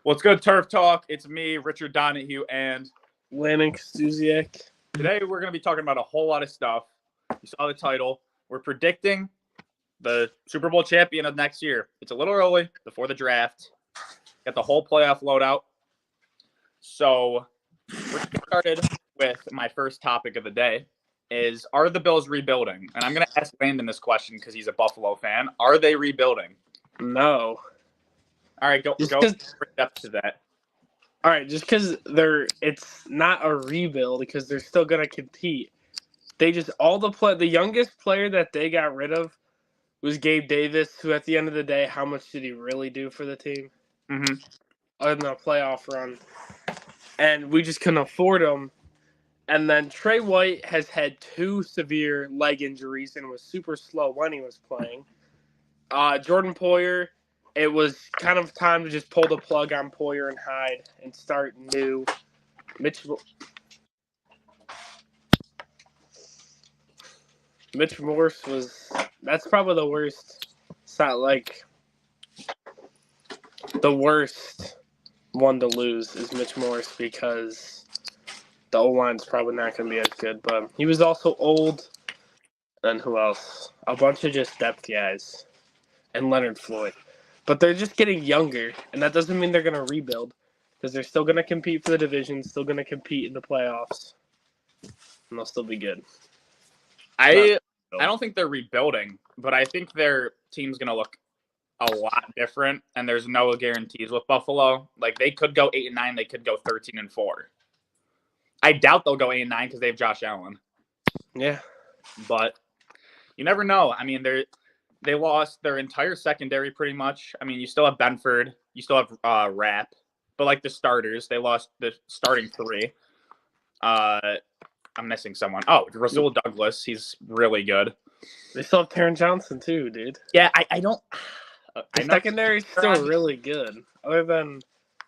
What's good, Turf Talk? It's me, Richard Donahue, and Landon Kostusiak. Today we're going to be talking about a whole lot of stuff. You saw the title. We're predicting the Super Bowl champion of next year. It's a little early before the draft. Got the whole playoff loadout. So we're started with my first topic of the day is, are the Bills rebuilding? And I'm going to ask Landon this question because he's a Buffalo fan. Are they rebuilding? No. All right, go depth to that. All right, just because it's not a rebuild because they're still gonna compete. They just the youngest player that they got rid of was Gabe Davis, who at the end of the day, how much did he really do for the team? Mm-hmm. Other than a playoff run, and we just couldn't afford him. And then Trey White has had 2 severe leg injuries and was super slow when he was playing. Jordan Poyer. It was kind of time to just pull the plug on Poyer and Hyde and start new. Mitch Morse that's probably the worst. It's not like the worst one to lose is Mitch Morse because the O-line's probably not going to be as good. But he was also old. And who else? A bunch of just depth guys. And Leonard Floyd. But they're just getting younger, and that doesn't mean they're going to rebuild because they're still going to compete for the division, still going to compete in the playoffs, and they'll still be good. I don't think they're rebuilding, but I think their team's going to look a lot different, and there's no guarantees with Buffalo. Like, they could go 8-9, they could go 13-4. I doubt they'll go 8-9 because they have Josh Allen. Yeah. But you never know. I mean, they lost their entire secondary pretty much. I mean, you still have Benford. You still have Rapp. But, like, the starters, they lost the starting 3. I'm missing someone. Oh, Rasul Douglas. He's really good. They still have Taron Johnson, too, dude. Yeah, I don't – the secondary's still really good, other than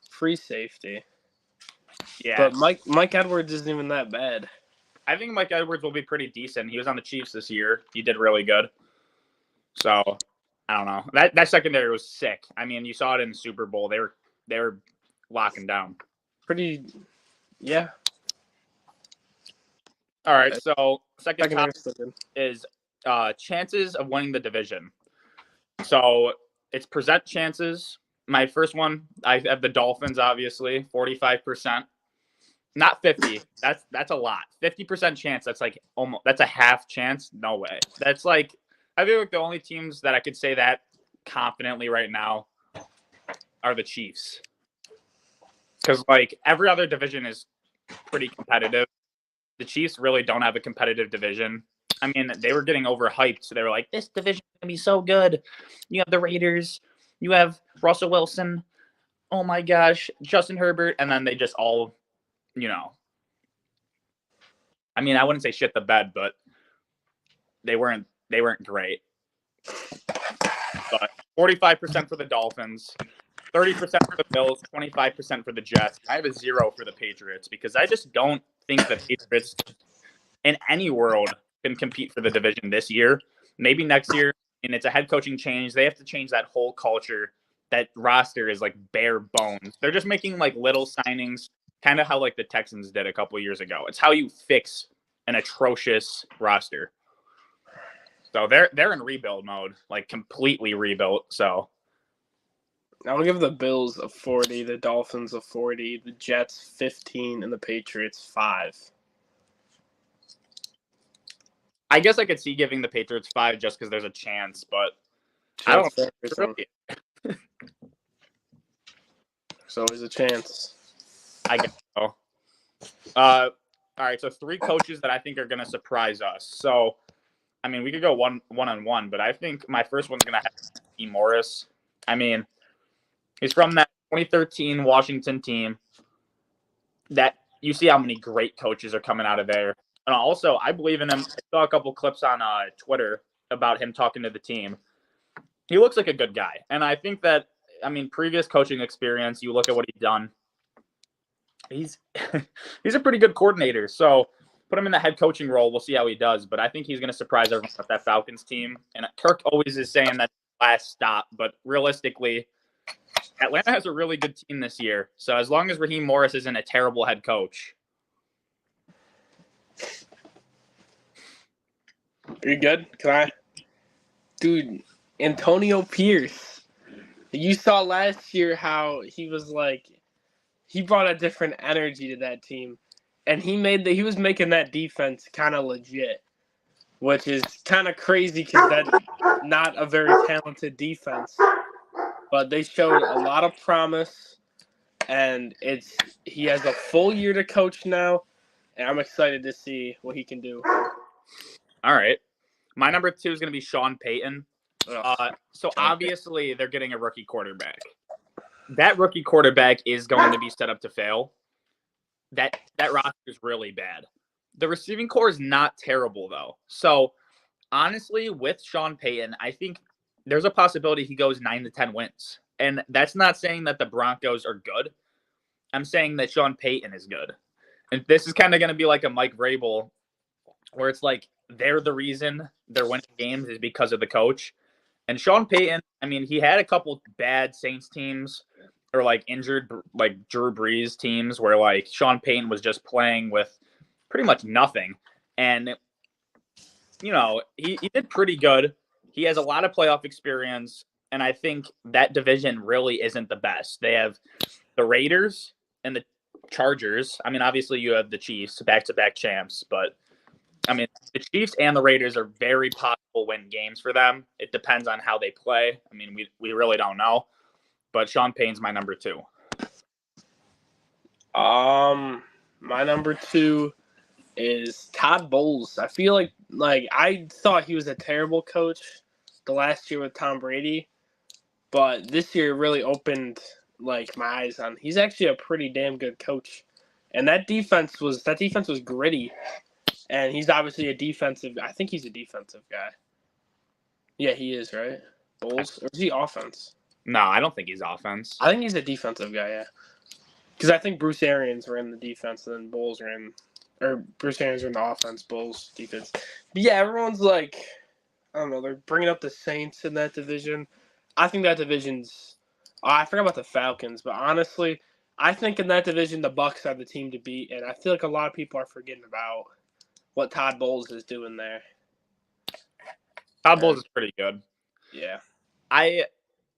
free safety. Yeah. But Mike Edwards isn't even that bad. I think Mike Edwards will be pretty decent. He was on the Chiefs this year. He did really good. So, I don't know. That secondary was sick. I mean, you saw it in the Super Bowl. They were locking down. Pretty, yeah. All right, so second topic is chances of winning the division. So, it's percent chances. My first one, I have the Dolphins, obviously, 45%. Not 50. That's a lot. 50% chance. That's like that's a half chance. No way. That's like, I feel like the only teams that I could say that confidently right now are the Chiefs. Because, like, every other division is pretty competitive. The Chiefs really don't have a competitive division. I mean, they were getting overhyped. So they were like, this division is going to be so good. You have the Raiders. You have Russell Wilson. Oh, my gosh. Justin Herbert. And then they just all, I mean, I wouldn't say shit the bed, but they weren't great. But 45% for the Dolphins, 30% for the Bills, 25% for the Jets. I have a 0 for the Patriots because I just don't think the Patriots in any world can compete for the division this year. Maybe next year, and it's a head coaching change. They have to change that whole culture. That roster is like bare bones. They're just making like little signings, kind of how like the Texans did a couple of years ago. It's how you fix an atrocious roster. So they're in rebuild mode, like completely rebuilt. So I'll give the Bills a 40, the Dolphins a 40, the Jets 15, and the Patriots 5. I guess I could see giving the Patriots 5 just because there's a chance, but I don't know. There's always a chance. I guess so. All right, so 3 coaches that I think are going to surprise us. So, I mean, we could go one-on-one, but I think my first one's going to have to be Morris. I mean, he's from that 2013 Washington team. That you see how many great coaches are coming out of there. And also, I believe in him. I saw a couple clips on Twitter about him talking to the team. He looks like a good guy. And I think that, I mean, previous coaching experience, you look at what he's done. He's a pretty good coordinator. So put him in the head coaching role. We'll see how he does. But I think he's going to surprise everyone with that Falcons team. And Kirk always is saying that last stop. But realistically, Atlanta has a really good team this year. So as long as Raheem Morris isn't a terrible head coach. Are you good? Can I? Dude, Antonio Pierce. You saw last year how he was like, he brought a different energy to that team. And he was making that defense kind of legit, which is kind of crazy because that's not a very talented defense. But they showed a lot of promise, and he has a full year to coach now, and I'm excited to see what he can do. All right. My number 2 is going to be Sean Payton. So obviously they're getting a rookie quarterback. That rookie quarterback is going to be set up to fail. That roster is really bad. The receiving core is not terrible, though. So honestly, with Sean Payton, I think there's a possibility he goes 9 to 10 wins. And that's not saying that the Broncos are good. I'm saying that Sean Payton is good. And this is kind of going to be like a Mike Vrabel, where it's like they're the reason they're winning games is because of the coach. And Sean Payton, I mean, he had a couple bad Saints teams or like injured like Drew Brees teams where like Sean Payton was just playing with pretty much nothing. And, you know, he did pretty good. He has a lot of playoff experience. And I think that division really isn't the best. They have the Raiders and the Chargers. I mean, obviously you have the Chiefs, back-to-back champs, but I mean, the Chiefs and the Raiders are very possible win games for them. It depends on how they play. I mean, we really don't know. But Sean Payton's my number 2. My number 2 is Todd Bowles. I feel like I thought he was a terrible coach the last year with Tom Brady, but this year really opened like my eyes on. He's actually a pretty damn good coach, and that defense was gritty. And he's obviously I think he's a defensive guy. Yeah, he is, right? Bowles? Or is he offense? No, I don't think he's offense. I think he's a defensive guy, yeah. Because I think Bruce Arians ran the defense and then Bowles ran, or Bruce Arians ran the offense, Bowles defense. But yeah, everyone's like, I don't know, they're bringing up the Saints in that division. I think that division's, I forgot about the Falcons, but honestly, I think in that division, the Bucks are the team to beat, and I feel like a lot of people are forgetting about what Todd Bowles is doing there. Todd Bowles is pretty good. Yeah. I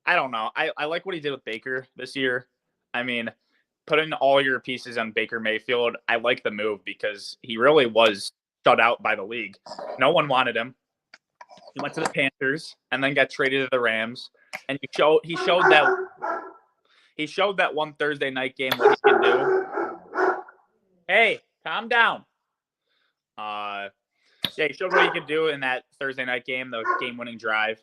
don't know. I like what he did with Baker this year. I mean, putting all your pieces on Baker Mayfield, I like the move because he really was shut out by the league. No one wanted him. He went to the Panthers and then got traded to the Rams. And he showed that one Thursday night game what he can do. Hey, calm down. Yeah, he showed what he could do in that Thursday night game, the game-winning drive.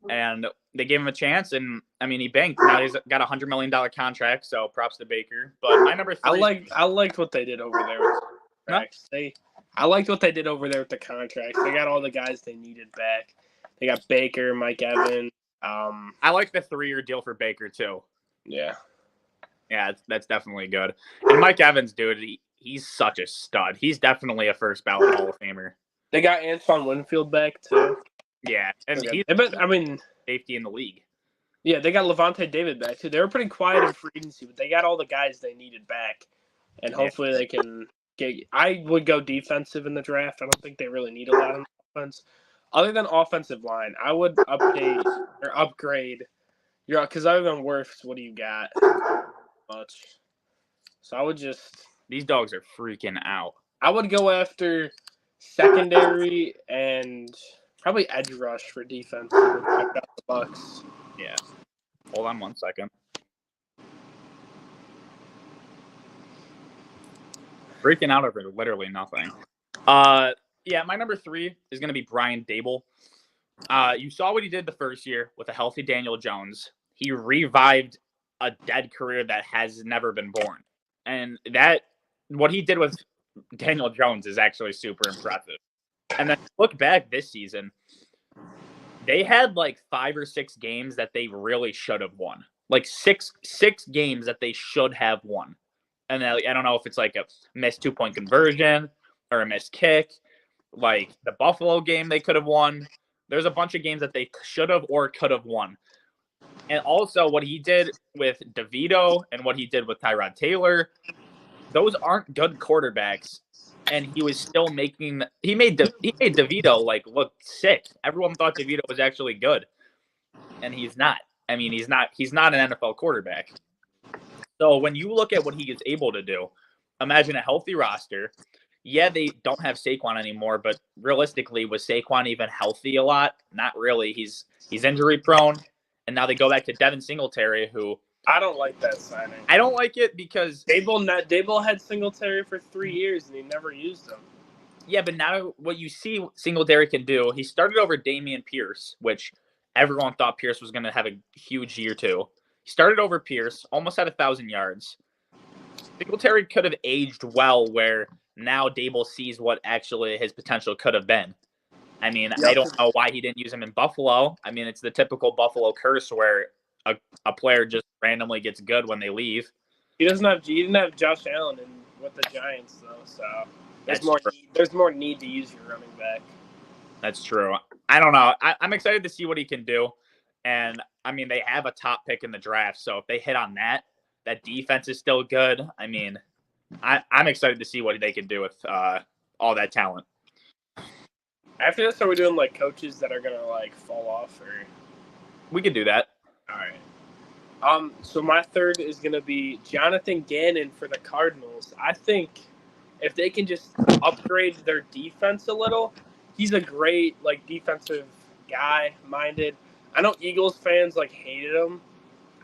And they gave him a chance, and I mean, he banked. Now he's got a $100 million contract, so props to Baker. But my number 3, I liked what they did over there with the contracts. I liked what they did over there with the contracts. They got all the guys they needed back. They got Baker, Mike Evans. I like the 3-year deal for Baker too. Yeah, that's definitely good. And Mike Evans, dude, he's such a stud. He's definitely a first ballot Hall of Famer. They got Antoine Winfield back too. Yeah, and he's safety in the league. Yeah, they got Levante David back too. They were pretty quiet in free agency, but they got all the guys they needed back, and hopefully they can get. I would go defensive in the draft. I don't think they really need a lot of offense, other than offensive line. I would upgrade. Because other than Wirfs, what do you got? Much. So I would just. These dogs are freaking out. I would go after secondary and probably edge rush for defense. Check out the Bucks. Yeah. Hold on 1 second. Freaking out over literally nothing. Yeah, my number 3 is going to be Brian Dable. You saw what he did the first year with a healthy Daniel Jones. He revived a dead career that has never been born. And what he did with Daniel Jones is actually super impressive. And then look back this season, they had like 5 or 6 games that they really should have won. Like six games that they should have won. And I don't know if it's like a missed 2-point conversion or a missed kick. Like the Buffalo game they could have won. There's a bunch of games that they should have or could have won. And also what he did with DeVito and what he did with Tyrod Taylor, those aren't good quarterbacks. And he was still he made DeVito like look sick. Everyone thought DeVito was actually good. And he's not. I mean, he's not an NFL quarterback. So when you look at what he is able to do, imagine a healthy roster. Yeah, they don't have Saquon anymore, but realistically, was Saquon even healthy a lot? Not really. He's injury prone, and now they go back to Devin Singletary, who I don't like that signing. I don't like it because Dable had Singletary for 3 years and he never used him. Yeah, but now what you see Singletary can do, he started over Dameon Pierce, which everyone thought Pierce was going to have a huge year too. He started over Pierce, almost had 1,000 yards. Singletary could have aged well where now Dable sees what actually his potential could have been. I mean, I don't know why he didn't use him in Buffalo. I mean, it's the typical Buffalo curse where a player just randomly gets good when they leave. He didn't have Josh Allen with the Giants though, so there's more need to use your running back. That's true. I don't know. I'm excited to see what he can do. And I mean, they have a top pick in the draft, so if they hit on that defense is still good. I mean, I'm excited to see what they can do with all that talent. After this, are we doing like coaches that are gonna like fall off, or we can do that? All right. So my third is gonna be Jonathan Gannon for the Cardinals. I think if they can just upgrade their defense a little, he's a great like defensive guy minded. I know Eagles fans like hated him.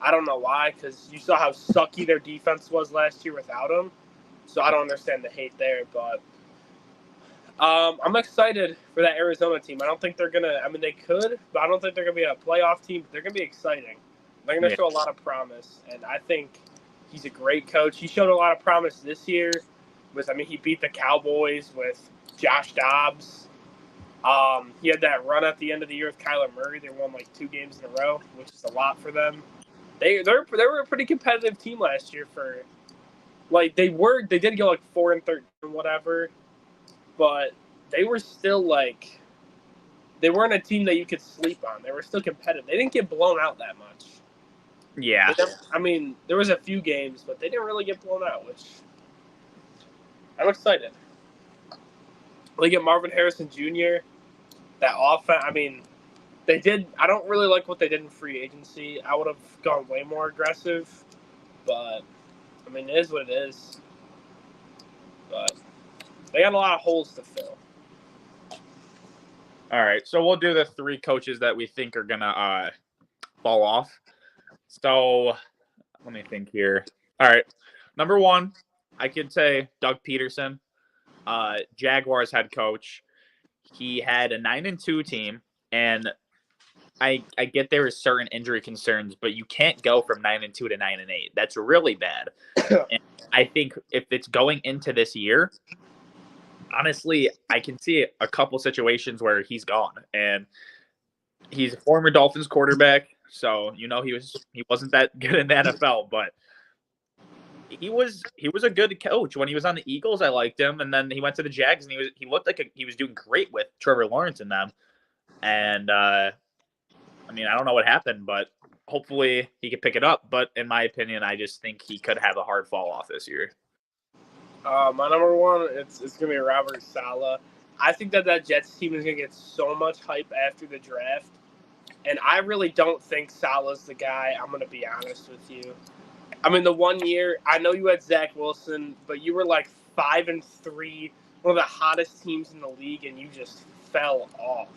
I don't know why, because you saw how sucky their defense was last year without him. So I don't understand the hate there, but I'm excited for that Arizona team. I don't think they're gonna. I mean, they could, but I don't think they're gonna be a playoff team. But they're gonna be exciting. They're gonna show a lot of promise, and I think he's a great coach. He showed a lot of promise this year. He beat the Cowboys with Josh Dobbs. He had that run at the end of the year with Kyler Murray. They won like 2 games in a row, which is a lot for them. They were a pretty competitive team last year for like they did go like 4-13 whatever, but they were still like they weren't a team that you could sleep on. They were still competitive. They didn't get blown out that much. Yeah. There was a few games, but they didn't really get blown out, which I'm excited. They get Marvin Harrison Jr. That offense, they did. I don't really like what they did in free agency. I would have gone way more aggressive, but it is what it is. But they got a lot of holes to fill. All right, so we'll do the 3 coaches that we think are gonna fall off. So let me think here. All right, number 1, I could say Doug Peterson, Jaguars head coach. He had a 9-2 team, and I get there is certain injury concerns, but you can't go from 9-2 to 9-8. That's really bad. And I think if it's going into this year, honestly, I can see a couple situations where he's gone, and he's a former Dolphins quarterback, so he wasn't that good in the NFL, but he was a good coach. When he was on the Eagles, I liked him, and then he went to the Jags, and he looked like he was doing great with Trevor Lawrence in them, and I don't know what happened, but hopefully he could pick it up. But in my opinion, I just think he could have a hard fall off this year. My number 1, it's going to be Robert Saleh. I think that Jets team is going to get so much hype after the draft. And I really don't think Saleh's the guy. I'm going to be honest with you. The 1 year, I know you had Zach Wilson, but you were like 5-3, one of the hottest teams in the league, and you just fell off.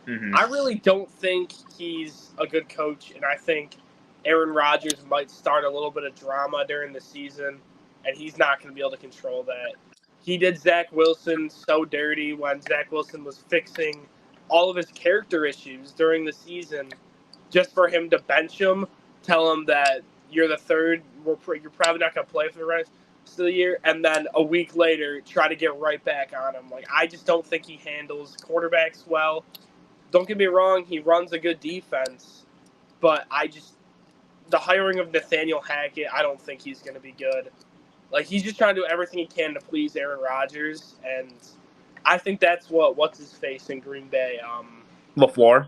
Mm-hmm. I really don't think he's a good coach, and I think Aaron Rodgers might start a little bit of drama during the season, and he's not going to be able to control that. He did Zach Wilson so dirty when Zach Wilson was fixing all of his character issues during the season just for him to bench him, tell him that you're the third, you're probably not going to play for the rest of the year, and then a week later try to get right back on him. I just don't think he handles quarterbacks well. Don't get me wrong, he runs a good defense, but the hiring of Nathaniel Hackett, I don't think he's going to be good. He's just trying to do everything he can to please Aaron Rodgers, and I think that's what's his face in Green Bay. LaFleur.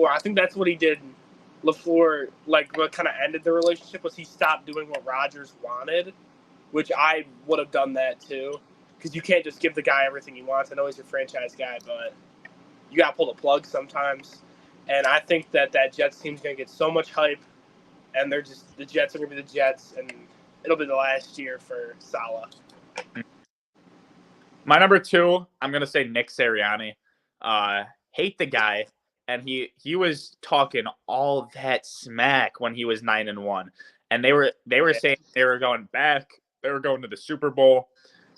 I think that's what he did LaFleur, like, what kind of ended the relationship was he stopped doing what Rodgers wanted, which I would have done that too. Because you can't just give the guy everything he wants. I know he's your franchise guy, but you got to pull the plug sometimes. And I think that Jets team's going to get so much hype, and the Jets are going to be the Jets, and it'll be the last year for Saleh. My number 2, I'm going to say Nick Sirianni. Hate the guy, and he was talking all that smack when he was 9-1, and they were saying they were going back, they were going to the Super Bowl,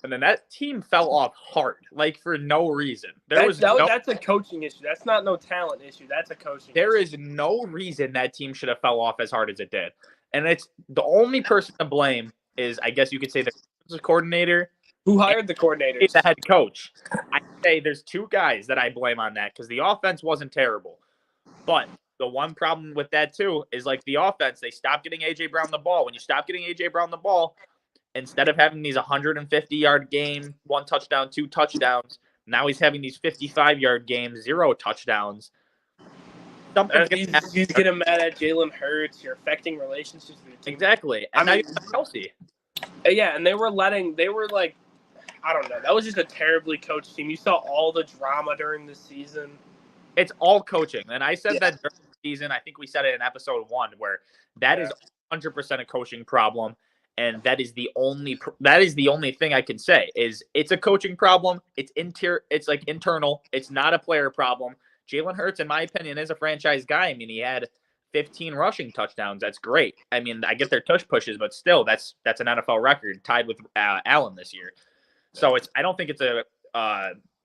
and then that team fell off hard, like for no reason. That's a coaching issue. That's not no talent issue. That's a coaching. There is no reason that team should have fell off as hard as it did, and it's the only person to blame is, I guess you could say, the coordinator. Who hired the coordinator? The head coach. I say there's 2 guys that I blame on that because the offense wasn't terrible. But the one problem with that, too, is like the offense, they stopped getting A.J. Brown the ball. When you stop getting A.J. Brown the ball, instead of having these 150-yard game, 1 touchdown, 2 touchdowns, now he's having these 55-yard games, 0 touchdowns. He's getting mad at Jalen Hurts. You're affecting relationships with your team. Exactly. And now you have Kelsey. Yeah, and they were like, I don't know. That was just a terribly coached team. You saw all the drama during the season. It's all coaching. And I said that during the season. I think we said it in episode 1 where that is 100% a coaching problem. And that is the only thing I can say is it's a coaching problem. It's like internal. It's not a player problem. Jalen Hurts, in my opinion, is a franchise guy. I mean, he had 15 rushing touchdowns. That's great. I mean, I get their tush pushes, but still, that's an NFL record tied with Allen this year. So I don't think it's a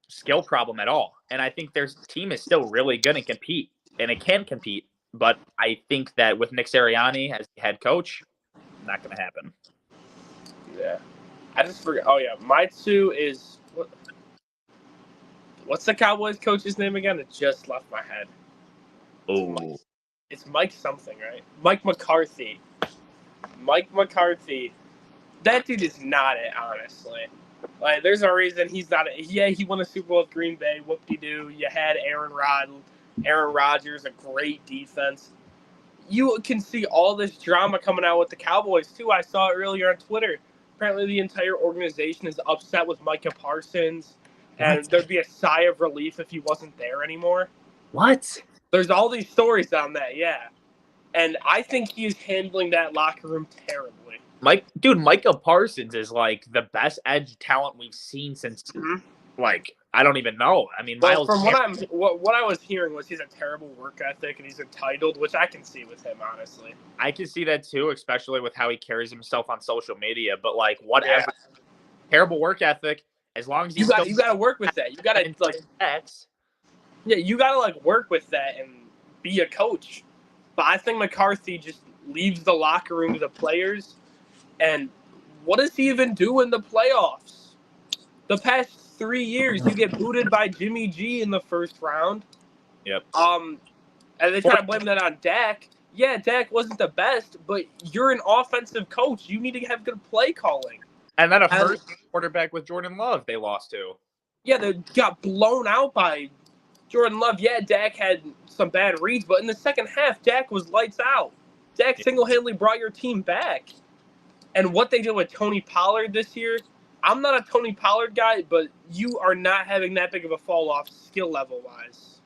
skill problem at all. And I think their team is still really going to compete, and it can compete. But I think that with Nick Sirianni as the head coach, not going to happen. Yeah. I just forgot. Oh, yeah. My 2 is what's the Cowboys coach's name again? It just left my head. Oh. It's Mike something, right? Mike McCarthy. Mike McCarthy. That dude is not it, honestly. Like, there's a reason he's not it. Yeah, he won a Super Bowl with Green Bay. Whoop-de-doo. You had Aaron Rodgers, a great defense. You can see all this drama coming out with the Cowboys, too. I saw it earlier on Twitter. Apparently, the entire organization is upset with Micah Parsons, and there'd be a sigh of relief if he wasn't there anymore. What? There's all these stories on that, yeah. And I think he's handling that locker room terribly. Micah Parsons is like the best edge talent we've seen since, like, I don't even know. I mean, Miles. From what I was hearing was he's a terrible work ethic and he's entitled, which I can see with him, honestly. I can see that too, especially with how he carries himself on social media. But like, whatever, terrible work ethic. As long as you got to work with that. You got to you got to work with that and be a coach. But I think McCarthy just leaves the locker room to the players. And what does he even do in the playoffs? The past 3 years, you get booted by Jimmy G in the first round. Yep. And they try to blame that on Dak. Yeah, Dak wasn't the best, but you're an offensive coach. You need to have good play calling. And then a first quarterback with Jordan Love they lost to. Yeah, they got blown out by Jordan Love. Yeah, Dak had some bad reads, but in the second half, Dak was lights out. Dak single-handedly brought your team back. And what they did with Tony Pollard this year, I'm not a Tony Pollard guy, but you are not having that big of a fall-off skill level-wise.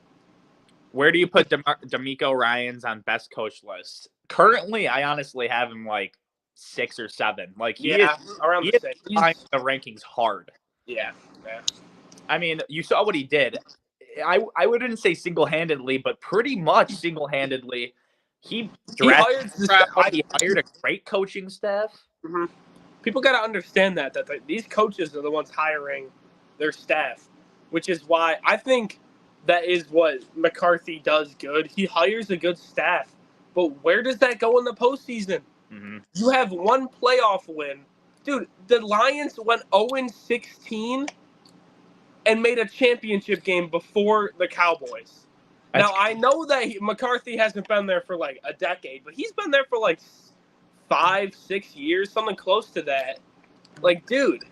Where do you put D'Amico Ryans on best coach list? Currently, I honestly have him like 6 or 7. Like he is around the same. He's the rankings hard. Yeah. I mean, you saw what he did. I wouldn't say single-handedly, but pretty much single-handedly. He hired a great coaching staff. Mm-hmm. People got to understand that these coaches are the ones hiring their staff, which is why I think that is what McCarthy does good. He hires a good staff, but where does that go in the postseason? Mm-hmm. You have one playoff win. Dude, the Lions went 0-16 and made a championship game before the Cowboys. Now, I know that McCarthy hasn't been there for like a decade, but he's been there for like 5-6 years, something close to that. Like, dude,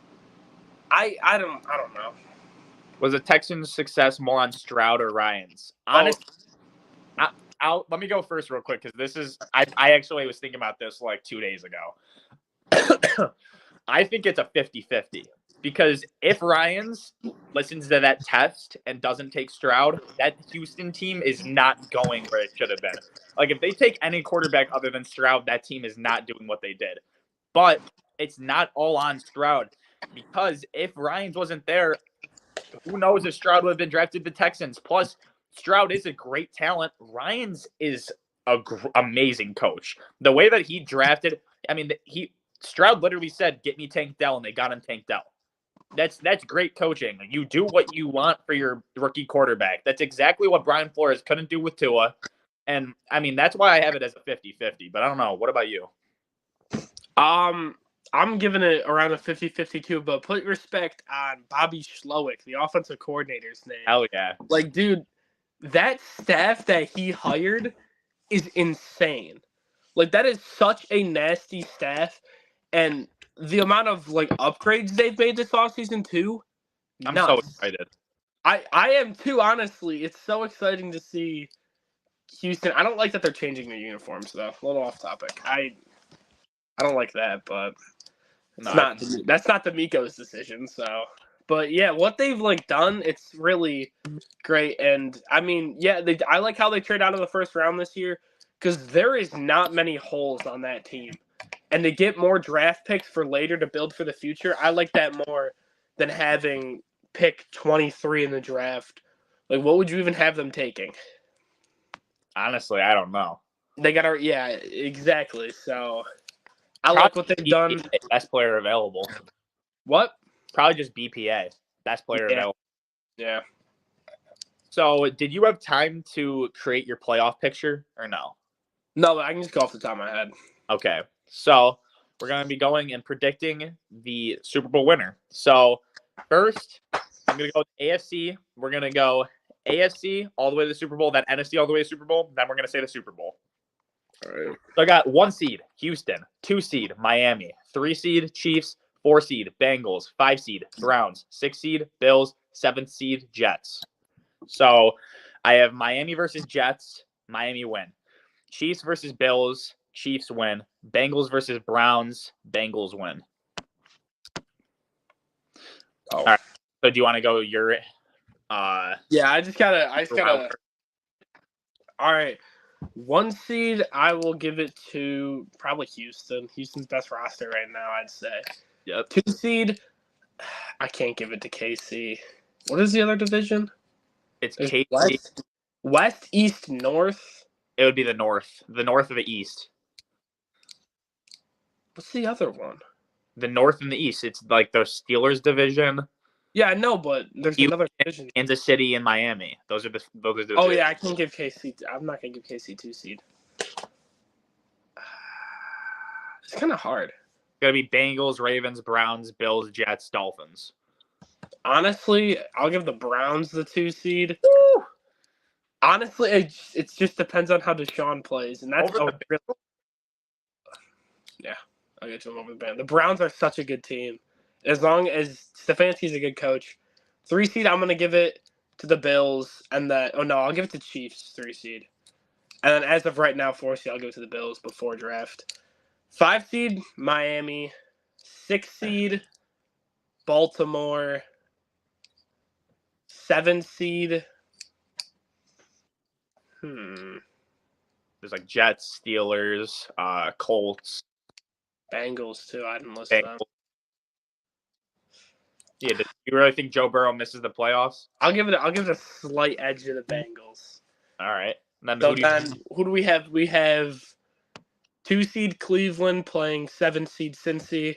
I don't know. Was the Texans' success more on Stroud or Ryans? Honestly, let me go first real quick because this is I actually was thinking about this like 2 days ago. I think it's a 50-50 because if Ryans listens to that test and doesn't take Stroud, that Houston team is not going where it should have been. Like if they take any quarterback other than Stroud, that team is not doing what they did. But it's not all on Stroud because if Ryans wasn't there, who knows if Stroud would have been drafted to the Texans. Plus, Stroud is a great talent. Ryans is a amazing coach. The way that he drafted, I mean, Stroud literally said, "Get me Tank Dell," and they got him Tank Dell. That's great coaching. You do what you want for your rookie quarterback. That's exactly what Brian Flores couldn't do with Tua. And, I mean, that's why I have it as a 50-50. But I don't know. What about you? I'm giving it around a 50-50 too, but put respect on Bobby Schlowick, the offensive coordinator's name. Hell yeah. Like, dude, that staff that he hired is insane. Like, that is such a nasty staff. And the amount of, like, upgrades they've made this offseason, too. I'm nuts. so excited. I am, too, honestly. It's so exciting to see Houston. I don't like that they're changing their uniforms, though. A little off topic. I don't like that, but that's not the Miko's decision, so. But yeah, what they've like done, it's really great. And I mean, yeah, I like how they trade out of the first round this year because there is not many holes on that team. And to get more draft picks for later to build for the future, I like that more than having pick 23 in the draft. Like, what would you even have them taking? Honestly, I don't know. They got yeah, exactly. So I like what they've done. Best player available. What? Probably just BPA. Best player available. Yeah. So, did you have time to create your playoff picture or no? No, I can just go off the top of my head. Okay. So, we're going to be going and predicting the Super Bowl winner. So, first, I'm going to go with AFC. We're going to go AFC all the way to the Super Bowl, then NFC all the way to the Super Bowl. Then we're going to say the Super Bowl. All right. So I got 1 seed, Houston, 2 seed, Miami, 3 seed, Chiefs, 4 seed, Bengals, 5 seed, Browns, 6 seed, Bills, 7th seed, Jets. So I have Miami versus Jets, Miami win. Chiefs versus Bills, Chiefs win. Bengals versus Browns, Bengals win. Oh. All right. So do you want to go your Yeah, I just gotta all right. 1 seed, I will give it to probably Houston. Houston's best roster right now, I'd say. Yep. 2 seed, I can't give it to KC. What is the other division? It's KC. West, East, North. It would be the North of the East. What's the other one? The North and the East. It's like the Steelers division. Yeah, I know, but there's another division. Kansas City and Miami. Those are the. Oh yeah, I can't give KC. I'm not gonna give KC 2 seed. It's kind of hard. It's gonna be Bengals, Ravens, Browns, Bills, Jets, Dolphins. Honestly, I'll give the Browns the 2 seed. Woo! Honestly, it just depends on how Deshaun plays, and that's yeah. I'll get to him over the band. The Browns are such a good team. As long as Stefanski's a good coach. 3 seed, I'm going to give it to the Bills. I'll give it to Chiefs, 3 seed. And then as of right now, 4 seed, I'll give it to the Bills before draft. 5 seed, Miami. 6 seed, Baltimore. 7 seed. There's like Jets, Steelers, Colts. Bengals, too. I didn't list them. Yeah, do you really think Joe Burrow misses the playoffs? I'll give it a slight edge to the Bengals. All right. Then who do we have? We have 2 seed Cleveland playing 7 seed Cincy.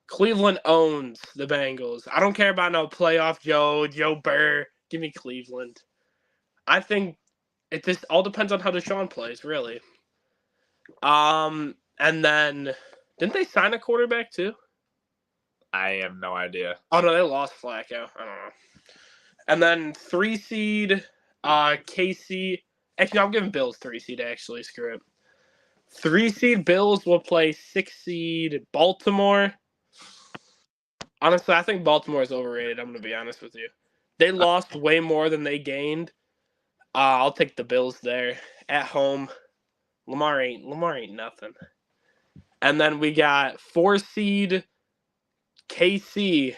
Cleveland owns the Bengals. I don't care about no playoff Joe Burr. Give me Cleveland. I think it just all depends on how Deshaun plays, really. And then didn't they sign a quarterback too? I have no idea. Oh, no, they lost Flacco. I don't know. And then 3 seed, KC. Actually, I'm giving Bills 3 seed, actually. Screw it. 3 seed Bills will play 6 seed Baltimore. Honestly, I think Baltimore is overrated. I'm going to be honest with you. They lost way more than they gained. I'll take the Bills there at home. Lamar ain't nothing. And then we got 4 seed KC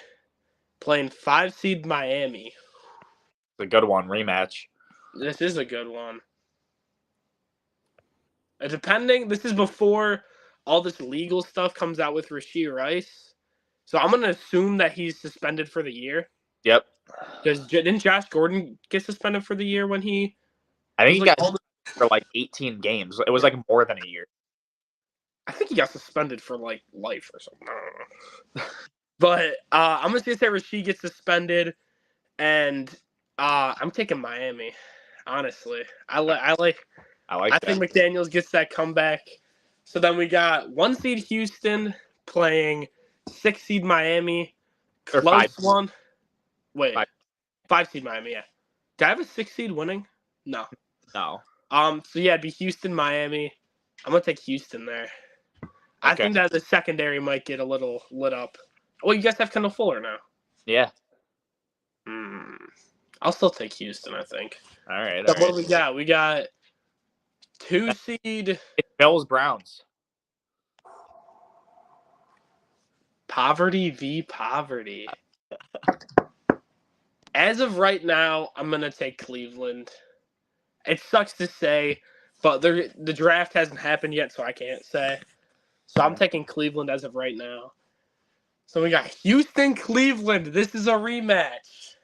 playing 5 seed Miami. It's a good one, rematch. This is a good one. This is before all this legal stuff comes out with Richies Rice. So I'm going to assume that he's suspended for the year. Yep. Because didn't Josh Gordon get suspended for the year when he... I think he got for like 18 games. It was like more than a year. I think he got suspended for like life or something. I don't know. But I'm going to say Richies gets suspended, and I'm taking Miami, honestly. I think McDaniels gets that comeback. So then we got 1 seed Houston playing 6 seed Miami. Close one. Wait. 5 seed Miami, yeah. Did I have a 6 seed winning? No. No. So yeah, it'd be Houston, Miami. I'm gonna take Houston there. Okay. I think that the secondary might get a little lit up. Well, you guys have Kendall Fuller now. Yeah. I'll still take Houston, I think. All right. So what do we got? We got 2 seed. It's Bills Browns. Poverty v. poverty. As of right now, I'm gonna take Cleveland. It sucks to say, but the draft hasn't happened yet, so I can't say. So I'm taking Cleveland as of right now. So we got Houston, Cleveland. This is a rematch.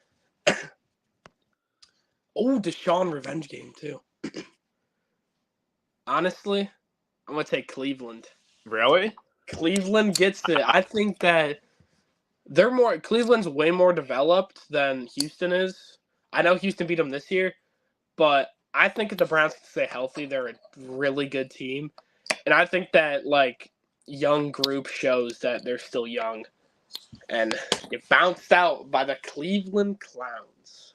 Deshaun revenge game too. Honestly, I'm gonna take Cleveland. Really? Cleveland gets it. I think that Cleveland's way more developed than Houston is. I know Houston beat them this year, but I think if the Browns can stay healthy, they're a really good team. And I think that young group shows that they're still young. And get bounced out by the Cleveland Clowns.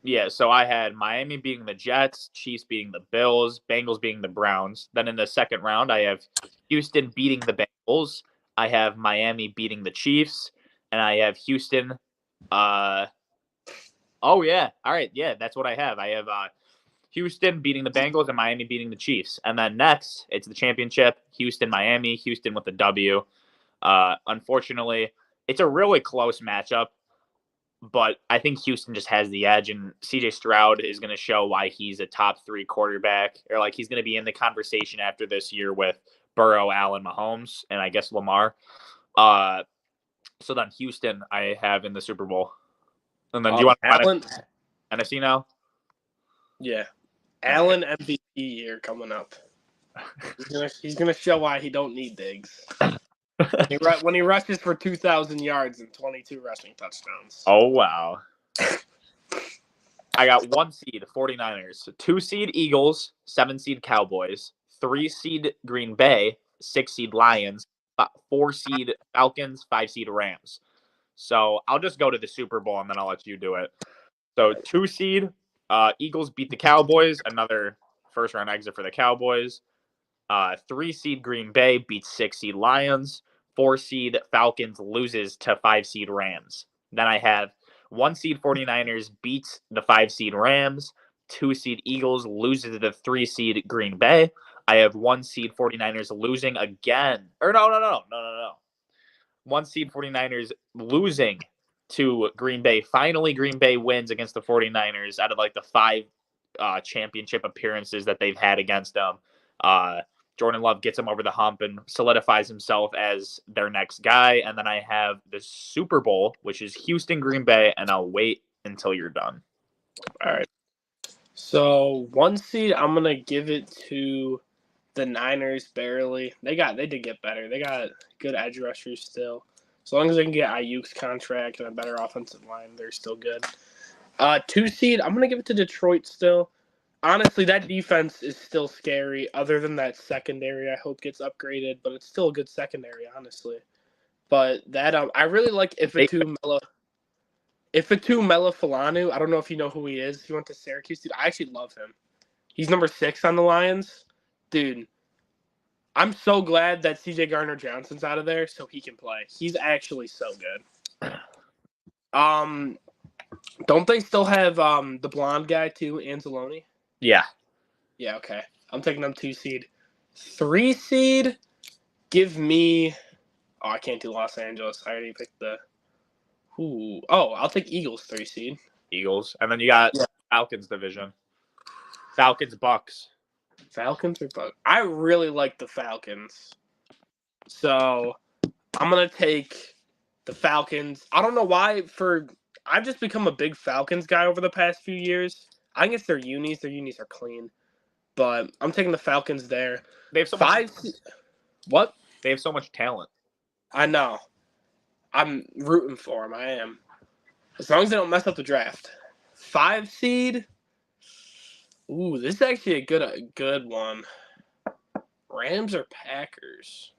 Yeah, so I had Miami beating the Jets, Chiefs beating the Bills, Bengals beating the Browns. Then in the second round, I have Houston beating the Bengals. I have Miami beating the Chiefs, and I have Houston. Oh yeah, all right, yeah, that's what I have. I have Houston beating the Bengals and Miami beating the Chiefs, and then next it's the championship: Houston, Miami. Houston with the W. Unfortunately, it's a really close matchup, but I think Houston just has the edge, and CJ Stroud is going to show why he's a top 3 quarterback, or he's going to be in the conversation after this year with Burrow, Allen, Mahomes, and I guess Lamar. So then Houston I have in the Super Bowl. And then do you want Allen NFC now? Yeah. Allen MVP year coming up. He's gonna show why he don't need Diggs. When he rushes for 2,000 yards and 22 rushing touchdowns. Oh, wow. I got 1 seed, 49ers. 2 seed Eagles, 7 seed Cowboys. 3 seed Green Bay, 6 seed Lions. 4 seed Falcons, 5 seed Rams. So I'll just go to the Super Bowl and then I'll let you do it. So 2 seed Eagles beat the Cowboys. Another first round exit for the Cowboys. 3 seed Green Bay beats 6 seed Lions. 4 seed Falcons loses to 5 seed Rams. Then I have 1 seed 49ers beats the 5 seed Rams. 2 seed Eagles loses to the 3 seed Green Bay. I have 1 seed 49ers losing again. Or no. 1 seed 49ers losing to Green Bay. Finally, Green Bay wins against the 49ers out of the 5 championship appearances that they've had against them. Jordan Love gets him over the hump and solidifies himself as their next guy. And then I have the Super Bowl, which is Houston, Green Bay, and I'll wait until you're done. All right. So 1 seed, I'm going to give it to the Niners barely. They did get better. They got good edge rushers still. As long as they can get Ayuk's contract and a better offensive line, they're still good. 2 seed, I'm going to give it to Detroit still. Honestly, that defense is still scary. Other than that secondary, I hope gets upgraded, but it's still a good secondary, honestly. But that I really like Ifeatu Melifolanu. I don't know if you know who he is. He went to Syracuse. Dude, I actually love him. He's number 6 on the Lions. Dude, I'm so glad that CJ Gardner-Johnson's out of there so he can play. He's actually so good. Don't they still have the blonde guy too, Anzalone? Yeah. Yeah, okay. I'm taking them 2 seed. 3 seed, give me. Oh, I can't do Los Angeles. I already picked the. Ooh. Oh, I'll take Eagles 3 seed. Eagles. And then you got Falcons division. Falcons, Bucks. Falcons or Bucks? I really like the Falcons. So I'm going to take the Falcons. I don't know why. I've just become a big Falcons guy over the past few years. I guess their unis. Their unis are clean. But I'm taking the Falcons there. They have so much. What? They have so much talent. I know. I'm rooting for them. I am. As long as they don't mess up the draft. 5 seed. Ooh, this is actually a good one. Rams or Packers?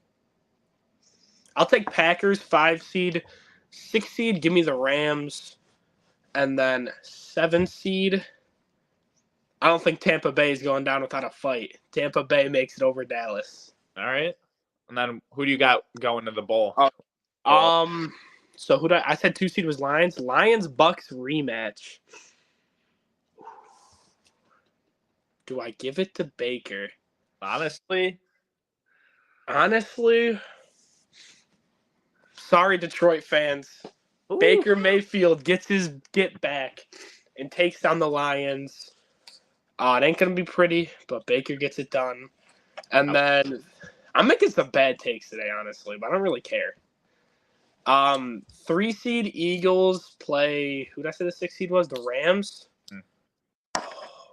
I'll take Packers 5 seed. 6 seed, give me the Rams. And then 7 seed. I don't think Tampa Bay is going down without a fight. Tampa Bay makes it over Dallas. All right. And then who do you got going to the bowl? So I said 2 seed was Lions. Lions Bucks rematch. Do I give it to Baker? Honestly, sorry, Detroit fans. ooh. Baker Mayfield gets his get back and takes down the Lions. It ain't going to be pretty, but Baker gets it done. And then I'm making some bad takes today, honestly, but I don't really care. 3 seed Eagles play, who did I say the 6 seed was? The Rams?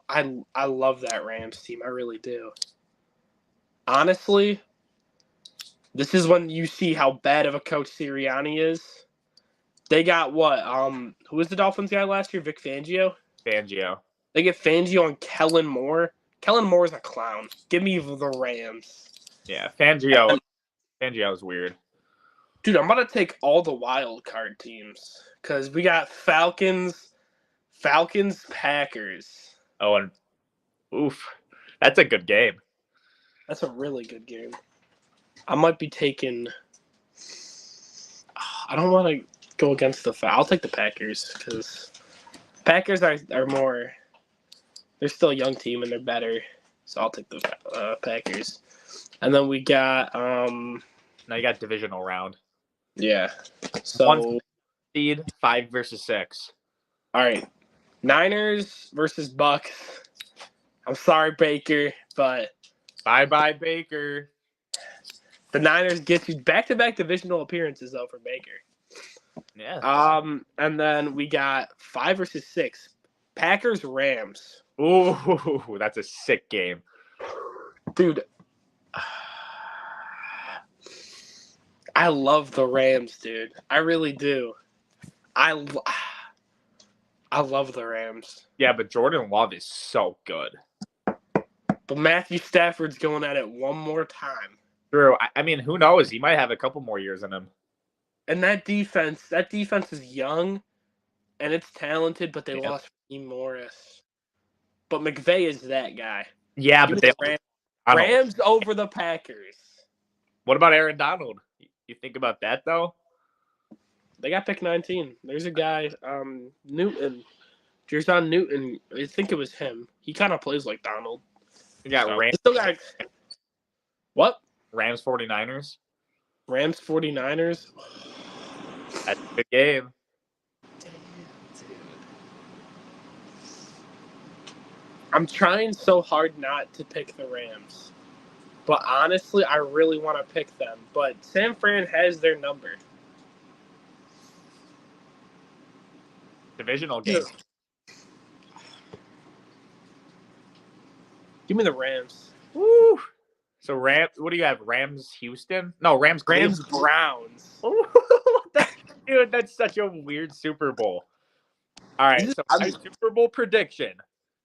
I love that Rams team. I really do. Honestly, this is when you see how bad of a coach Sirianni is. They got what? Who was the Dolphins guy last year? Vic Fangio? Fangio. They get Fangio and Kellen Moore. Kellen Moore's a clown. Give me the Rams. Yeah, Fangio is weird. Dude, I'm about to take all the wild card teams because we got Falcons, Packers. Oh, and oof, that's a good game. That's a really good game. I might be taking. I don't want to go against the. I'll take the Packers because Packers are more. They're still a young team and they're better, so I'll take the Packers. And then we got. Now you got divisional round. Yeah. So 1 seed 5 versus 6. All right, Niners versus Bucks. I'm sorry, Baker, but Bye, Baker. the Niners get you back-to-back divisional appearances though for Baker. Yeah. And then we got 5 versus 6. Packers Rams. Ooh, that's a sick game, dude. I love the Rams, dude. I really do. I love the Rams. Yeah, but Jordan Love is so good. But Matthew Stafford's going at it one more time. True. I mean, who knows? He might have a couple more years in him. And that defense is young, and it's talented, but they lost Raheem Morris. But McVay is that guy. Yeah, but Rams over the Packers. What about Aaron Donald? You think about that, though? They got pick 19. There's a guy, Newton. Jerson Newton. I think it was him. He kind of plays like Donald. You got Rams. What? Rams 49ers. Rams 49ers. That's a good game. Damn, dude. I'm trying so hard not to pick the Rams. But honestly, I really want to pick them. But San Fran has their number. Divisional game. Give me the Rams. Woo. So Rams, what do you have? Rams Houston? No, Rams Browns. Dude, that's such a weird Super Bowl. All right, so my Super Bowl prediction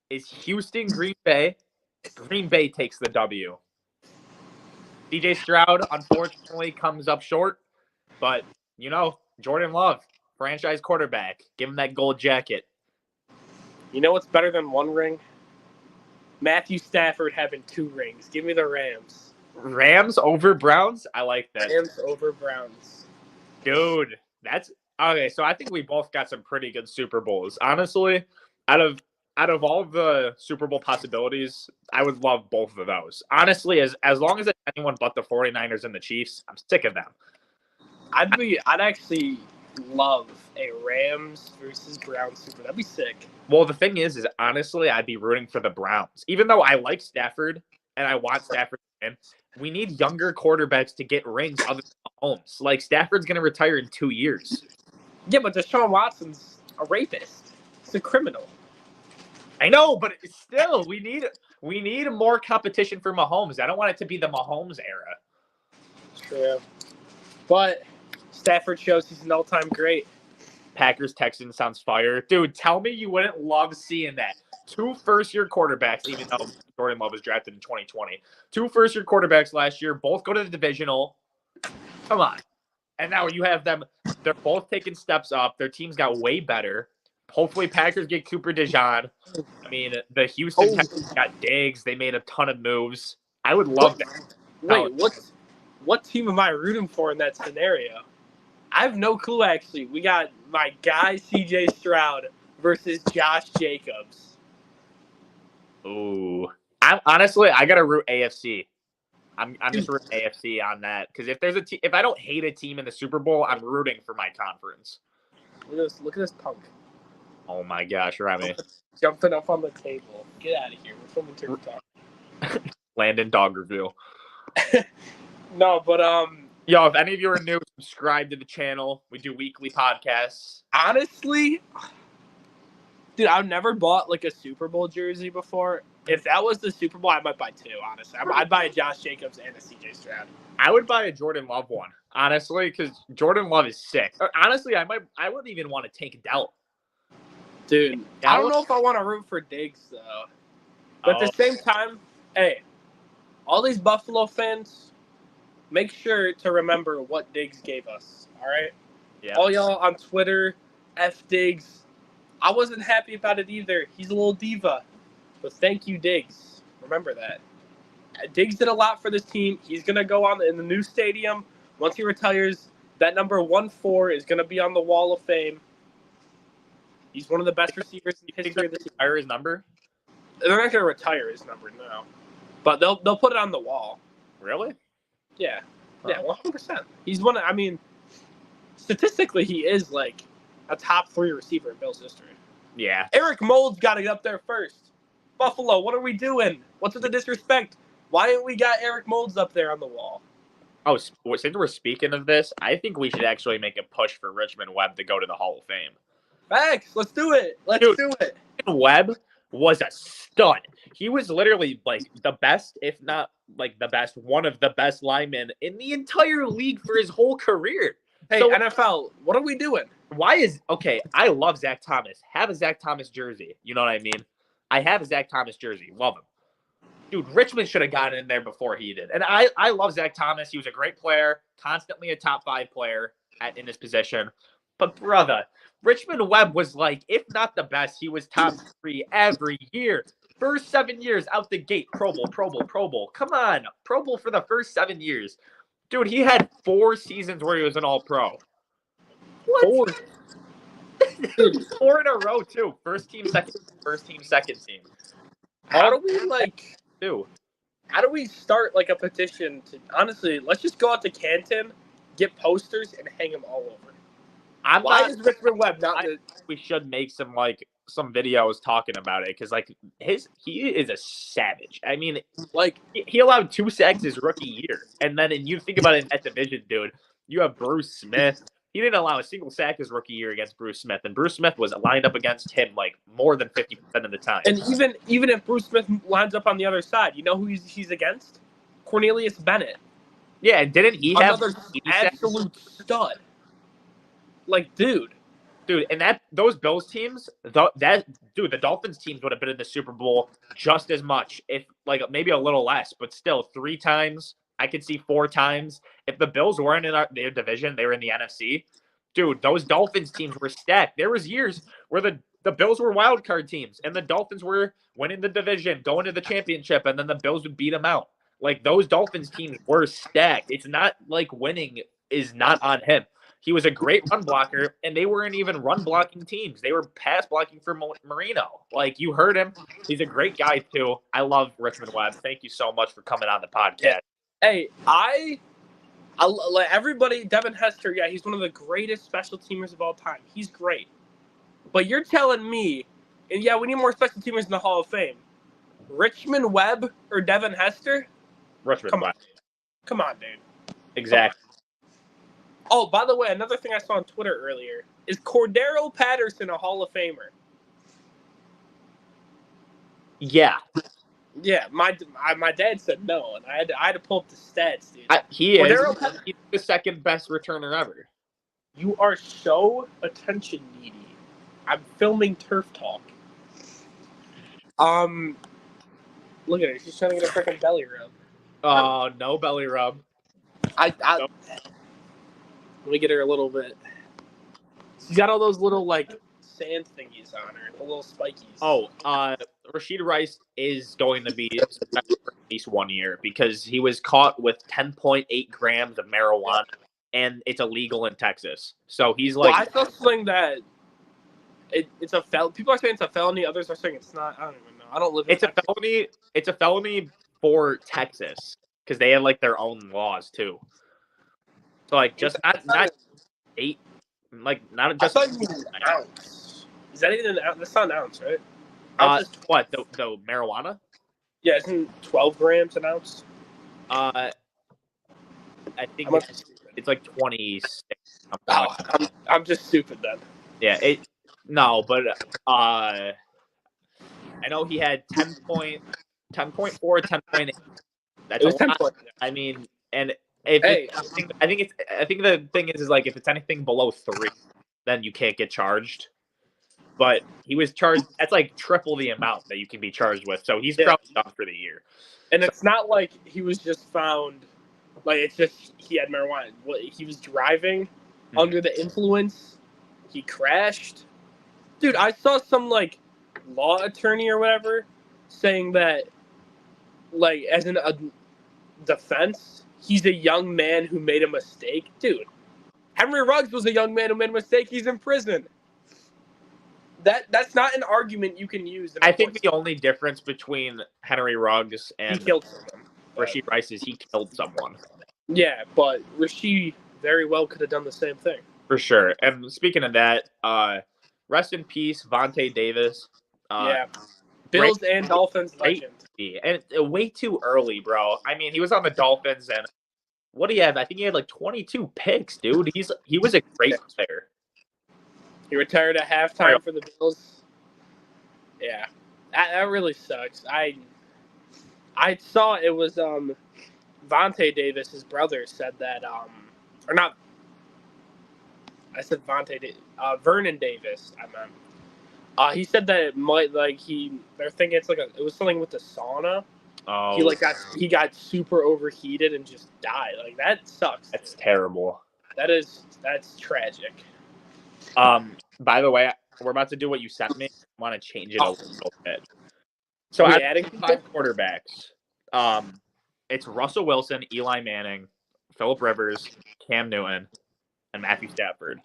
is Houston Green Bay. Green Bay takes the W. CJ Stroud unfortunately comes up short, but Jordan Love, franchise quarterback, give him that gold jacket. You know what's better than 1 ring? Matthew Stafford having 2 rings. Give me the Rams. Rams over Browns? I like that. Rams over Browns. Dude, that's Okay, so I think we both got some pretty good Super Bowls. Honestly, out of all the Super Bowl possibilities, I would love both of those. Honestly, as long as it's anyone but the 49ers and the Chiefs, I'm sick of them. I'd actually love a Rams versus Browns Super. That'd be sick. Well, the thing is honestly, I'd be rooting for the Browns. Even though I like Stafford and I want Stafford to win, we need younger quarterbacks to get rings other than Mahomes. Like, Stafford's going to retire in 2 years. Yeah, but Deshaun Watson's a rapist. He's a criminal. I know, but still, we need more competition for Mahomes. I don't want it to be the Mahomes era. True. But Stafford shows he's an all-time great. Packers-Texans sounds fire. Dude, tell me you wouldn't love seeing that. 2 first-year quarterbacks, even though Jordan Love was drafted in 2020. 2 first-year quarterbacks last year, both go to the divisional. Come on. And now you have them. They're both taking steps up. Their teams got way better. Hopefully, Packers get Cooper DeJean. I mean, the Houston Texans got Diggs. They made a ton of moves. I would love that. Wait, what team am I rooting for in that scenario? I have no clue, actually. We got my guy, C.J. Stroud, versus Josh Jacobs. Ooh. Honestly, I got to root AFC. I'm just rooting AFC on that. Because if I don't hate a team in the Super Bowl, I'm rooting for my conference. Look at this punk. Oh, my gosh, Remy. Jumping up on the table. Get out of here. We're filming TikTok. Landon Dog Review. No, but Yo, if any of you are new, subscribe to the channel. We do weekly podcasts. Honestly, dude, I've never bought like a Super Bowl jersey before. If that was the Super Bowl, I might buy 2, honestly. I'd buy a Josh Jacobs and a CJ Stroud. I would buy a Jordan Love one, honestly, because Jordan Love is sick. Honestly, I would even want to take Dell. Dude, I don't know if I want to root for Diggs, though. But at the same time, hey, all these Buffalo fans, make sure to remember what Diggs gave us, all right? Yeah. All y'all on Twitter, F Diggs. I wasn't happy about it either. He's a little diva. But thank you, Diggs. Remember that. Diggs did a lot for this team. He's going to go on in the new stadium. Once he retires, that number 14 is going to be on the Wall of Fame. He's one of the best receivers in the history of the team. Retire his number? They're not going to retire his number, no. But they'll put it on the wall. Really? Yeah. Yeah, 100%. He's one of, I mean, statistically, he is like a top 3 receiver in Bills history. Yeah. Eric Mold's got to get up there first. Buffalo, what are we doing? What's with the disrespect? Why ain't we got Eric Moulds up there on the wall? Oh, since we're speaking of this, I think we should actually make a push for Richmond Webb to go to the Hall of Fame. Facts. Let's do it. Let's do it. Webb was a stud. He was literally like the best, if not like the best, one of the best linemen in the entire league for his whole career. Hey, so, NFL, what are we doing? I love Zach Thomas. Have a Zach Thomas jersey. You know what I mean? I have a Zach Thomas jersey. Love him. Dude, Richmond should have gotten in there before he did. And I love Zach Thomas. He was a great player, constantly a top 5 player in his position. But, brother, Richmond Webb was like, if not the best, he was top 3 every year. First 7 years out the gate, Pro Bowl, Pro Bowl, Pro Bowl. Come on, Pro Bowl for the first 7 years. Dude, he had 4 seasons where he was an All-Pro. What? 4 in a row, too. First team, second team. How do we, like... Dude, how do we start like a petition to honestly? Let's just go out to Canton, get posters, and hang them all over. Why is Richmond Webb not? We should make some videos talking about it because he is a savage. I mean, like he allowed 2 sacks his rookie year, and then you think about it in that division, dude. You have Bruce Smith. He didn't allow a single sack his rookie year against Bruce Smith, and Bruce Smith was lined up against him like more than 50% of the time. And even if Bruce Smith lines up on the other side, you know who he's against? Cornelius Bennett. Yeah, didn't he have another absolute stud? Like, dude, and those Bills teams, the Dolphins teams would have been in the Super Bowl just as much, if like maybe a little less, but still 3 times. I could see 4 times. If the Bills weren't in their division, they were in the NFC. Dude, those Dolphins teams were stacked. There was years where the Bills were wild card teams, and the Dolphins were winning the division, going to the championship, and then the Bills would beat them out. Like, those Dolphins teams were stacked. It's not like winning is not on him. He was a great run blocker, and they weren't even run blocking teams. They were pass blocking for Marino. Like, you heard him. He's a great guy, too. I love Richmond Webb. Thank you so much for coming on the podcast. Hey, I like everybody. Devin Hester, yeah, he's one of the greatest special teamers of all time. He's great. But you're telling me, and yeah, we need more special teamers in the Hall of Fame. Richmond Webb or Devin Hester? Richmond Webb. Come on, dude. Exactly. Oh, by the way, another thing I saw on Twitter earlier is Cordero Patterson a Hall of Famer? Yeah. Yeah, my dad said no, and I had to pull up the stats, dude. He's the second best returner ever. You are so attention needy. I'm filming Turf Talk. Look at her. She's trying to get a freaking belly rub. Oh, no belly rub. Let me get her a little bit. She's got all those little, like, sand thingies on her. The little spikies. Oh, Rashid Rice is going to be suspended for at least 1 year because he was caught with 10.8 grams of marijuana, and it's illegal in Texas. So he's like... Well, I saw something that it's a felony. People are saying it's a felony. Others are saying it's not. I don't even know. I don't live in Texas. It's a felony for Texas because they have, like, their own laws, too. So, like, just not 8... Like, not just... I thought you mean an ounce. Is that even an ounce? That's not an ounce, right? What? The marijuana? Yeah, isn't 12 grams an ounce? I think it's like 26. Oh, I'm just stupid then. Yeah, but I know he had 10.4, 10.8. That's a lot. I mean, and I think the thing is like if it's anything below 3, then you can't get charged. But he was charged. That's like triple the amount that you can be charged with. So he's probably done for the year. And it's not like he was just found. Like it's just he had marijuana. He was driving under the influence. He crashed. Dude, I saw some like law attorney or whatever saying that, like, as a defense, he's a young man who made a mistake. Dude, Henry Ruggs was a young man who made a mistake. He's in prison. That's not an argument you can use. I think the only difference between Henry Ruggs and he killed someone. Richies Rice is he killed someone. Yeah, but Richies very well could have done the same thing. For sure. And speaking of that, rest in peace, Vontae Davis. Bills and Dolphins legend. And way too early, bro. I mean, he was on the Dolphins, and what do you have? I think he had like 22 picks, dude. He was a great player. He retired at halftime for the Bills. Yeah, that really sucks. I saw it was Vontae Davis, his brother, said that or not. I said Vernon Davis. I meant. He said that it might they're thinking it was something with the sauna. Oh, he got super overheated and just died. Like that sucks. That's terrible. That's tragic. By the way, we're about to do what you sent me. I want to change it a little bit. So I adding 5 quarterbacks. It's Russell Wilson, Eli Manning, Phillip Rivers, Cam Newton, and Matthew Stafford.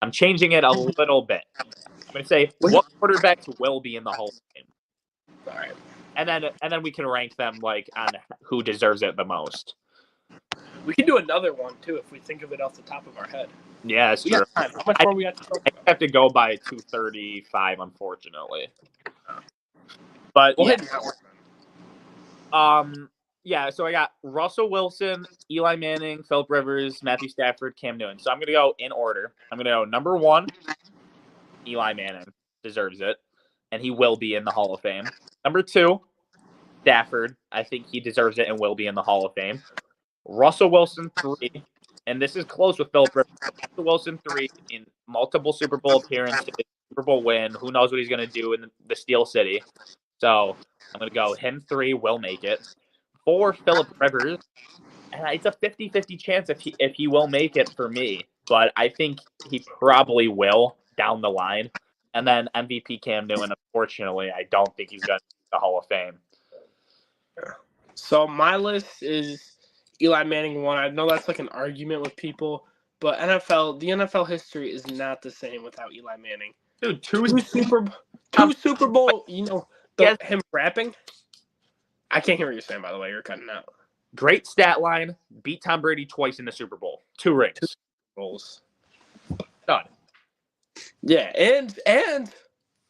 I'm changing it a little bit. I'm going to say what quarterbacks will be in the Hall of Fame. All right. And then we can rank them like on who deserves it the most. We can do another one too if we think of it off the top of our head. Yeah, that's true. How much more we got to talk about? I have to go by 2:35, unfortunately. But we'll hit yeah, so I got Russell Wilson, Eli Manning, Phillip Rivers, Matthew Stafford, Cam Newton. So I'm going to go in order. I'm going to go number 1, Eli Manning. Deserves it. And he will be in the Hall of Fame. Number 2, Stafford. I think he deserves it and will be in the Hall of Fame. Russell Wilson, 3. And this is close with Phillip Rivers. Russell Wilson, 3 in multiple Super Bowl appearances, Super Bowl win. Who knows what he's going to do in the Steel City. So I'm going to go him 3, will make it. 4, Phillip Rivers. And it's a 50-50 chance if he will make it for me. But I think he probably will down the line. And then MVP Cam Newton, unfortunately, I don't think he's going to the Hall of Fame. So my list is Eli Manning won. I know that's like an argument with people, but the NFL history is not the same without Eli Manning. Dude, two Super Bowl. Yes. Him rapping. I can't hear what you're saying. By the way, you're cutting out. Great stat line. Beat Tom Brady twice in the Super Bowl. 2 rings. 2 Bowls. Done. Yeah, and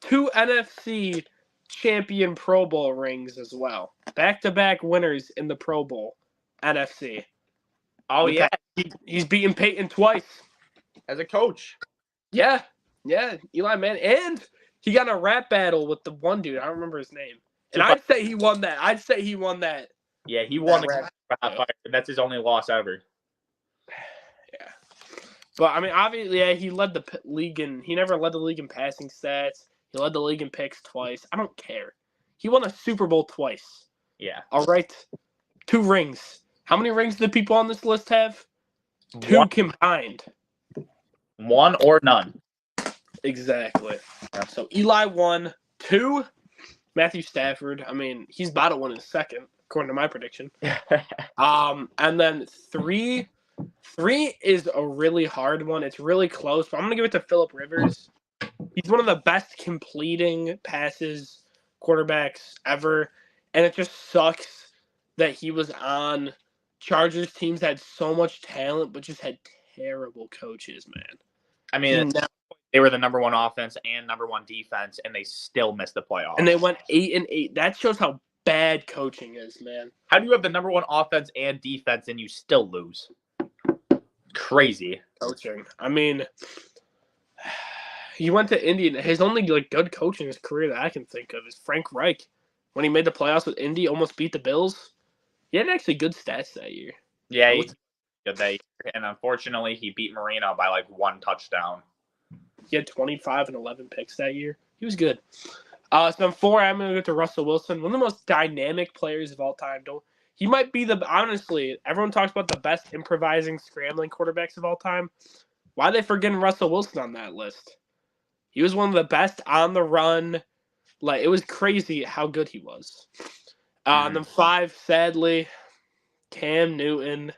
2 NFC champion Pro Bowl rings as well. Back-to-back winners in the Pro Bowl. NFC. Oh, yeah. He's beaten Peyton twice. As a coach. Yeah. Eli Manning. And he got in a rap battle with the one dude. I don't remember his name. And I'd say he won that. Yeah, he won the rap fight. That's his only loss ever. Yeah. But, I mean, obviously, yeah, he led the league he never led the league in passing stats. He led the league in picks twice. I don't care. He won a Super Bowl twice. Yeah. All right. 2 rings. How many rings do the people on this list have? 2 One. combined. 1 or none. Exactly. Yeah. So Eli won. 2, Matthew Stafford. I mean, he's about to win his second, according to my prediction. And then 3 is a really hard one. It's really close, but I'm gonna give it to Phillip Rivers. He's one of the best completing passes quarterbacks ever, and it just sucks that he was on Chargers teams that had so much talent, but just had terrible coaches, man. I mean, they were the number 1 offense and number 1 defense, and they still missed the playoffs. And they went 8-8. That shows how bad coaching is, man. How do you have the number 1 offense and defense and you still lose? Crazy. Coaching. I mean, he went to Indy. His only good coach in his career that I can think of is Frank Reich. When he made the playoffs with Indy, almost beat the Bills. He had actually good stats that year. Yeah, he did that year. And unfortunately, he beat Marino by 1 touchdown. He had 25 and 11 picks that year. He was good. So on 4, I'm going to go to Russell Wilson, one of the most dynamic players of all time. He might be honestly, everyone talks about the best improvising, scrambling quarterbacks of all time. Why are they forgetting Russell Wilson on that list? He was one of the best on the run. It was crazy how good he was. And then 5, sadly, Cam Newton,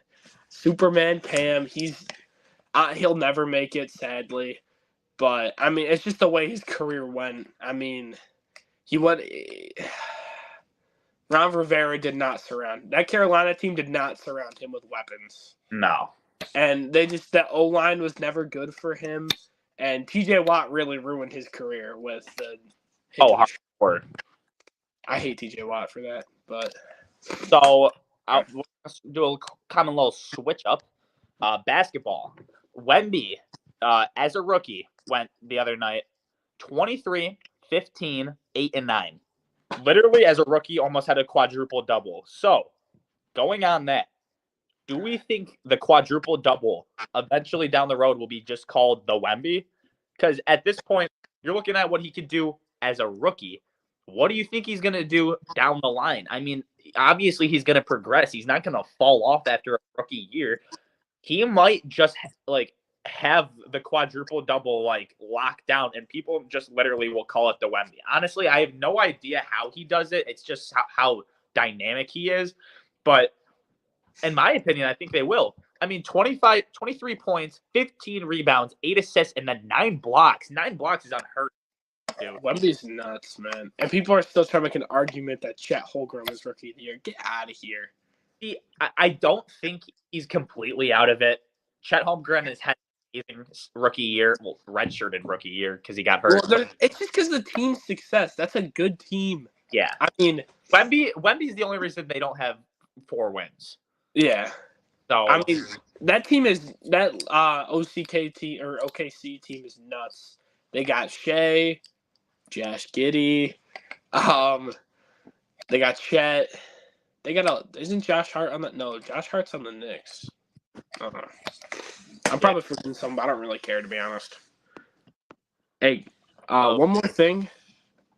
Superman Cam. He'll never make it, sadly. But, I mean, it's just the way his career went. I mean, Ron Rivera did not surround. That Carolina team did not surround him with weapons. No. And that O-line was never good for him. And TJ Watt really ruined his career with the... hardcore. I hate TJ Watt for that, but... So, I'll do a common little switch up. Basketball. Wemby, as a rookie, went the other night 23, 15, 8, and 9. Literally, as a rookie, almost had a quadruple double. So, going on that, do we think the quadruple double eventually down the road will be just called the Wemby? Because at this point, you're looking at what he could do as a rookie. What do you think he's going to do down the line? I mean, obviously he's going to progress. He's not going to fall off after a rookie year. He might just have the quadruple double locked down, and people just literally will call it the Wemby. Honestly, I have no idea how he does it. It's just how dynamic he is. But in my opinion, I think they will. I mean, 23 points, 15 rebounds, 8 assists, and then 9 blocks. 9 blocks is unheard of, dude. Wemby's nuts, man. And people are still trying to make an argument that Chet Holmgren was rookie of the year. Get out of here. See, I don't think he's completely out of it. Chet Holmgren has had an amazing rookie year, redshirted rookie year because he got hurt. Well, it's just because of the team's success. That's a good team. Yeah. I mean, Wemby's the only reason they don't have 4 wins. Yeah. So I mean, that team is OKC team is nuts. They got Shea, Josh Giddey, they got Chet. They got isn't Josh Hart on that? No, Josh Hart's on the Knicks. I'm probably forgetting some, but I don't really care, to be honest. Hey, one more thing.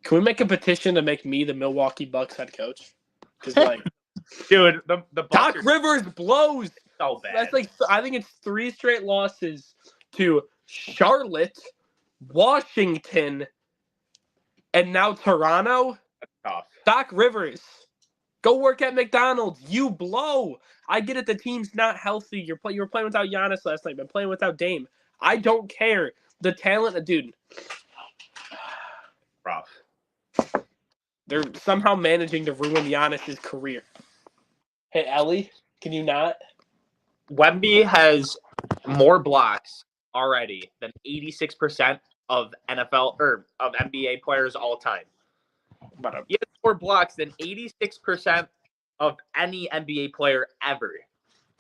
Can we make a petition to make me the Milwaukee Bucks head coach? Because dude, the Doc Rivers blows. So bad. That's I think it's 3 straight losses to Charlotte, Washington, and now Toronto. Tough. Doc Rivers, Go work at McDonald's. You blow. I get it. The team's not healthy. You were playing without Giannis last night. Been playing without Dame. I don't care. The talent, dude. Rough. They're somehow managing to ruin Giannis's career. Hey, Ellie, can you not? Wemby has more blocks already than 86% of NFL or of NBA players all time. He has more blocks than 86% of any NBA player ever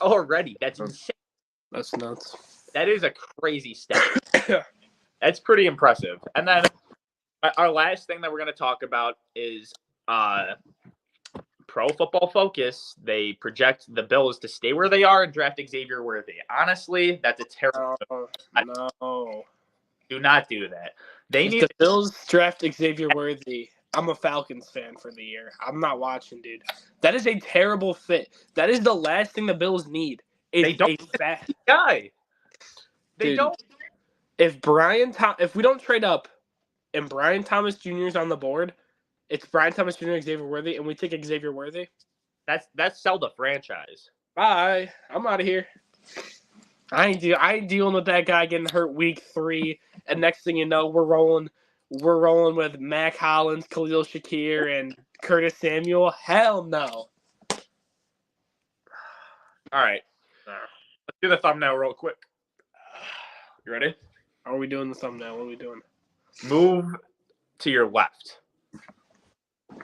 already. That's insane. That's nuts. That is a crazy stat. That's pretty impressive. And then our last thing that we're going to talk about is Pro Football Focus. They project the Bills to stay where they are and draft Xavier Worthy. Honestly, that's a terrible. No. Do not do that. If the Bills draft Xavier Worthy, I'm a Falcons fan for the year. I'm not watching, dude. That is a terrible fit. That is the last thing the Bills need. They don't fat guy. They dude, don't. If we don't trade up and Brian Thomas Jr. is on the board, it's Brian Thomas Jr. Xavier Worthy, and we take Xavier Worthy. That's sell the franchise. Bye. I'm out of here. I ain't dealing with that guy getting hurt week 3, and next thing you know, we're rolling with Mac Hollins, Khalil Shakir, and Curtis Samuel. Hell no. All right. Let's do the thumbnail real quick. You ready? How are we doing the thumbnail? What are we doing? Move to your left.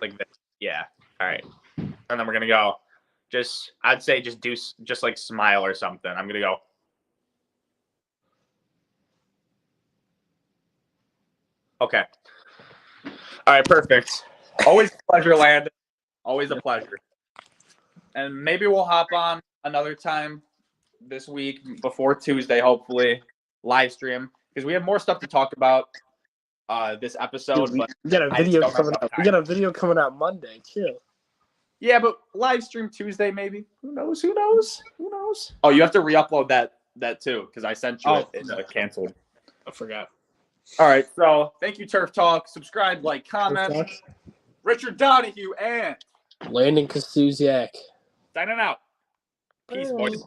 Like this. Yeah. All right. And then we're going to go. I'd say just like smile or something. I'm going to go. Okay. All right. Perfect. Always a pleasure, Landon. Always a pleasure. And maybe we'll hop on another time this week before Tuesday, hopefully, live stream, because we have more stuff to talk about this episode. Dude, but we got a video coming out. We got a video coming out Monday. Chill. Yeah, but live stream Tuesday, maybe. Who knows? Oh, you have to re-upload that too, because I sent you it. It's canceled. I forgot. All right. So thank you, Turf Talk. Subscribe, like, comment. Richard Donahue and Landon Kostuziak. signing out. Peace, boys.